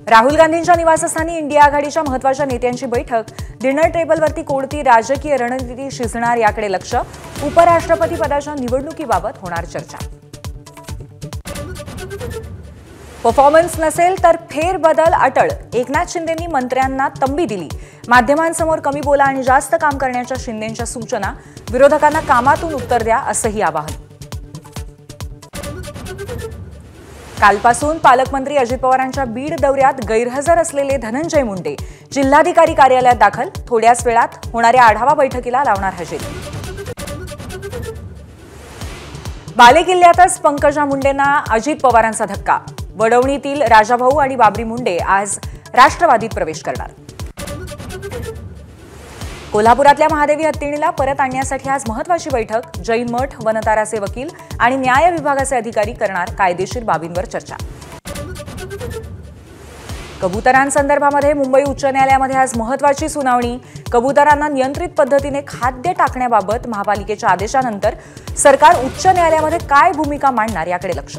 राहुल गांधींच्या निवासस्थानी इंडिया आघाडीच्या महत्त्वाच्या नेत्यांची बैठक। डिनर टेबलवरती कोणती राजकीय रणनीती शिजणार याकडे लक्ष। उपराष्ट्रपती पदाच्या निवडणुकीबाबत होणार चर्चा। परफॉर्मन्स नसेल तर फेरबदल अटळ। एकनाथ शिंदेंनी मंत्र्यांना तंबी दिली। माध्यमांसमोर कमी बोला आणि जास्त काम करण्याच्या शिंदेंच्या सूचना। विरोधकांना कामातून उत्तर द्या असंही आवाहन। कालपासून पालकमंत्री अजित पवारांच्या बीड दौऱ्यात गैरहजर असलेले धनंजय मुंडे जिल्हाधिकारी कार्यालयात दाखल। थोड्याच वेळात होणाऱ्या आढावा बैठकीला लावणार हजेरी। बालेकिल्ल्यातच पंकजा मुंडेंना अजित पवारांचा धक्का। वडवणीतील राजाभाऊ आणि बाबरी मुंडे आज राष्ट्रवादीत प्रवेश करणार। कोल्हापुरातल्या महादेवी हत्तीणीला परत आणण्यासाठी आज महत्त्वाची बैठक। जैन मठ, वनताराचे वकील आणि न्याय विभागाचे अधिकारी करणार कायदेशीर बाबींवर चर्चा। कबुतरांसंदर्भामध्ये मुंबई उच्च न्यायालयामध्ये आज महत्त्वाची सुनावणी। कबुतरांना नियंत्रित पद्धतीने खाद्य टाकण्याबाबत महापालिकेच्या आदेशानंतर सरकार उच्च न्यायालयामध्ये काय भूमिका मांडणार याकडे लक्ष।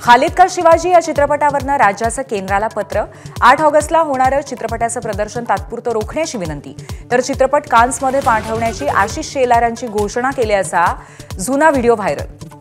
खालिद का शिवाजी या चित्रपटावरनं राज्याचं केंद्राला पत्र। 8 ऑगस्टला होणारं चित्रपटाचं प्रदर्शन तात्पुरतं रोखण्याची विनंती। तर चित्रपट कान्समध्ये पाठवण्याची आशिष शेलारांची घोषणा केल्याचा जुना व्हिडिओ व्हायरल।